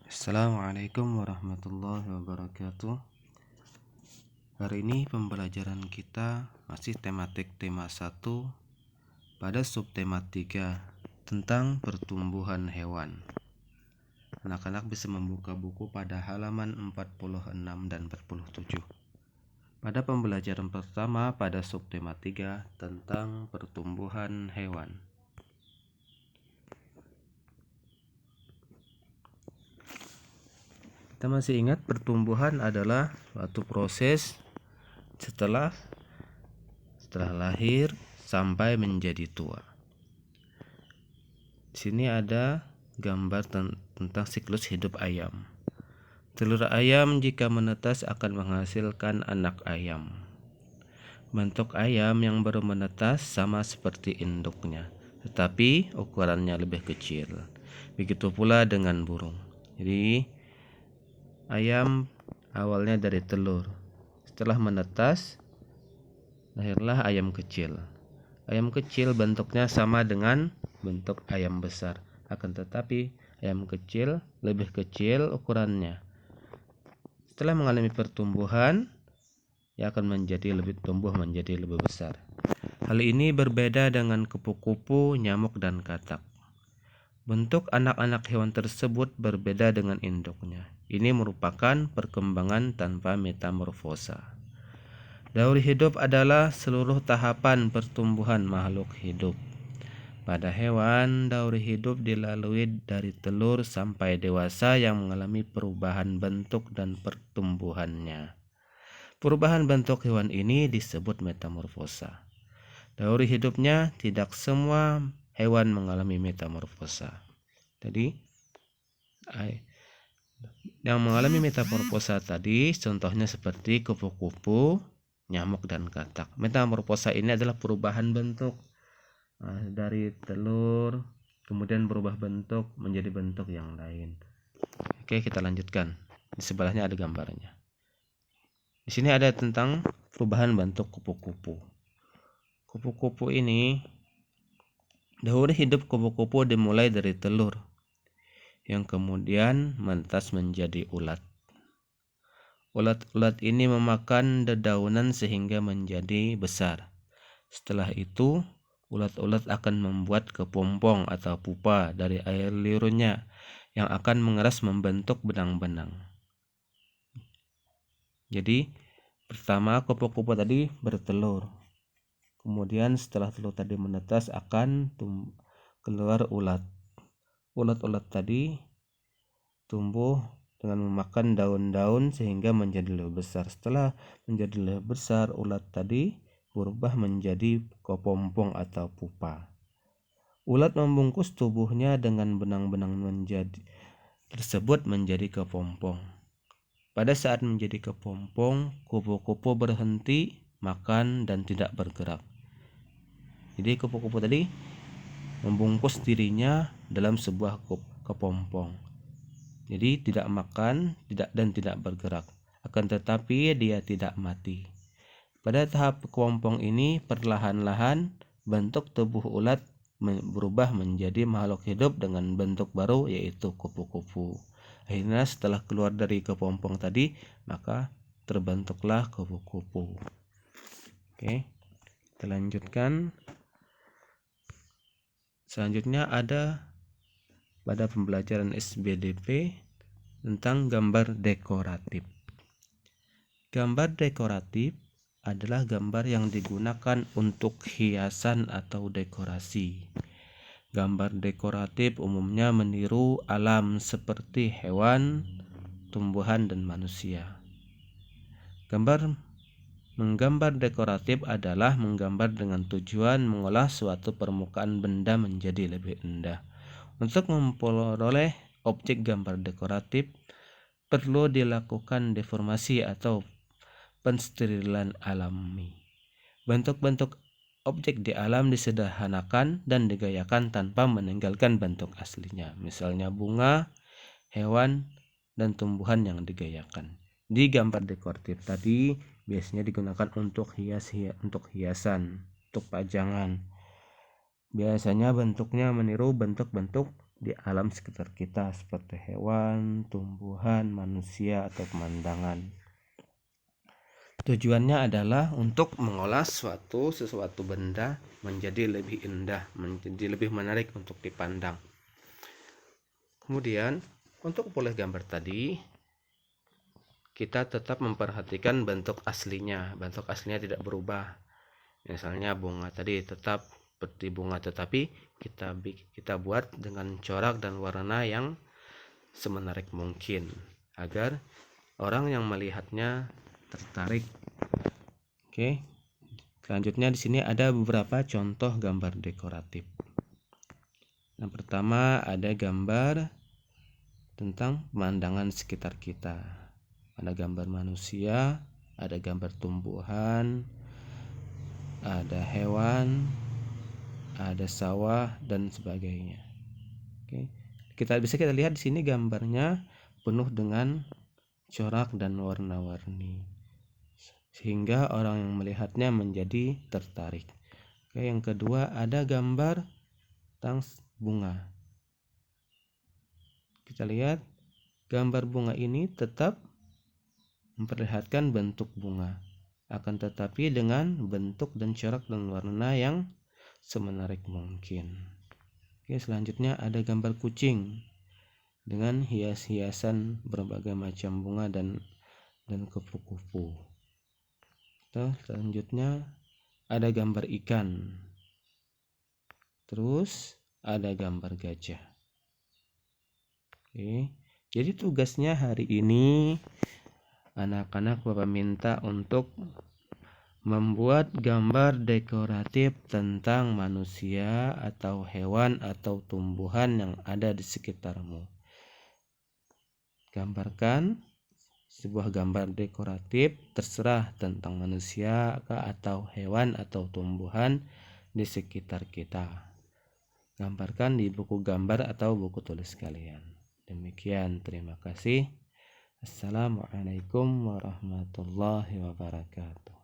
Assalamualaikum warahmatullahi wabarakatuh. Hari ini pembelajaran kita masih tematik tema 1 pada subtema 3 tentang pertumbuhan hewan. Anak-anak bisa membuka buku pada halaman 46 dan 47. Pada pembelajaran pertama pada subtema 3 tentang pertumbuhan hewan. Kita masih ingat pertumbuhan adalah suatu proses setelah lahir sampai menjadi tua. Di sini ada gambar tentang siklus hidup ayam. Telur ayam jika menetas akan menghasilkan anak ayam. Bentuk ayam yang baru menetas sama seperti induknya, tetapi ukurannya lebih kecil. Begitu pula dengan burung. Jadi ayam awalnya dari telur. Setelah menetas, lahirlah ayam kecil. Ayam kecil bentuknya sama dengan bentuk ayam besar. Akan tetapi ayam kecil lebih kecil ukurannya. Setelah mengalami pertumbuhan, ia akan tumbuh menjadi lebih besar. Hal ini berbeda dengan kupu-kupu, nyamuk, dan katak. Bentuk anak-anak hewan tersebut berbeda dengan induknya. Ini merupakan perkembangan tanpa metamorfosa. Daur hidup adalah seluruh tahapan pertumbuhan makhluk hidup. Pada hewan, daur hidup dilalui dari telur sampai dewasa yang mengalami perubahan bentuk dan pertumbuhannya. Perubahan bentuk hewan ini disebut metamorfosa. Daur hidupnya tidak semua hewan mengalami metamorfosa. Jadi yang mengalami metamorfosa tadi contohnya seperti kupu-kupu, nyamuk, dan katak. Metamorfosa ini adalah perubahan bentuk dari telur kemudian berubah bentuk menjadi bentuk yang lain. Oke, kita lanjutkan. Di sebelahnya ada gambarnya. Di sini ada tentang perubahan bentuk kupu-kupu. Kupu-kupu ini, daur hidup kupu-kupu dimulai dari telur yang kemudian menetas menjadi ulat. Ulat-ulat ini memakan dedaunan sehingga menjadi besar. Setelah itu, ulat-ulat akan membuat kepompong atau pupa dari air liurnya yang akan mengeras membentuk benang-benang. Jadi, pertama kupu-kupu tadi bertelur. Kemudian setelah telur tadi menetas akan keluar ulat. Ulat-ulat tadi tumbuh dengan memakan daun-daun sehingga menjadi lebih besar. Setelah menjadi lebih besar, ulat tadi berubah menjadi kepompong atau pupa. Ulat membungkus tubuhnya dengan benang-benang tersebut menjadi kepompong. Pada saat menjadi kepompong, kupu-kupu berhenti makan dan tidak bergerak. Jadi kupu-kupu tadi membungkus dirinya dalam sebuah kepompong. Jadi tidak makan dan tidak bergerak. Akan tetapi dia tidak mati. Pada tahap kepompong ini perlahan-lahan bentuk tubuh ulat berubah menjadi makhluk hidup dengan bentuk baru yaitu kupu-kupu. Akhirnya setelah keluar dari kepompong tadi maka terbentuklah kupu-kupu. Oke, kita lanjutkan. Selanjutnya ada pada pembelajaran SBDP tentang gambar dekoratif. Gambar dekoratif adalah gambar yang digunakan untuk hiasan atau dekorasi. Gambar dekoratif umumnya meniru alam seperti hewan, tumbuhan, dan manusia. Menggambar dekoratif adalah menggambar dengan tujuan mengolah suatu permukaan benda menjadi lebih indah. Untuk memperoleh objek gambar dekoratif, perlu dilakukan deformasi atau pensterilan alami. Bentuk-bentuk objek di alam disederhanakan dan digayakan tanpa meninggalkan bentuk aslinya. Misalnya bunga, hewan, dan tumbuhan yang digayakan. Di gambar dekoratif tadi biasanya digunakan untuk hiasan, untuk pajangan. Biasanya bentuknya meniru bentuk-bentuk di alam sekitar kita seperti hewan, tumbuhan, manusia, atau pemandangan. Tujuannya adalah untuk mengolah sesuatu benda menjadi lebih indah, menjadi lebih menarik untuk dipandang. Kemudian untuk memperoleh gambar tadi, kita tetap memperhatikan bentuk aslinya. Bentuk aslinya tidak berubah. Misalnya bunga tadi tetap seperti bunga, tetapi kita buat dengan corak dan warna yang semenarik mungkin agar orang yang melihatnya tertarik. Oke. Selanjutnya di sini ada beberapa contoh gambar dekoratif. Yang pertama ada gambar tentang pemandangan sekitar kita. Ada gambar manusia, ada gambar tumbuhan, ada hewan, ada sawah dan sebagainya. Oke. Kita lihat di sini gambarnya penuh dengan corak dan warna-warni, sehingga orang yang melihatnya menjadi tertarik. Oke, yang kedua ada gambar tentang bunga. Kita lihat gambar bunga ini tetap memperlihatkan bentuk bunga, akan tetapi dengan bentuk dan corak dan warna yang semenarik mungkin. Oke, selanjutnya ada gambar kucing dengan hias-hiasan berbagai macam bunga dan kupu-kupu. Selanjutnya ada gambar ikan. Terus ada gambar gajah. Oke, jadi tugasnya hari ini anak-anak Bapak minta untuk membuat gambar dekoratif tentang manusia atau hewan atau tumbuhan yang ada di sekitarmu. Gambarkan sebuah gambar dekoratif terserah tentang manusia atau hewan atau tumbuhan di sekitar kita. Gambarkan di buku gambar atau buku tulis kalian. Demikian, terima kasih. Assalamualaikum warahmatullahi wabarakatuh.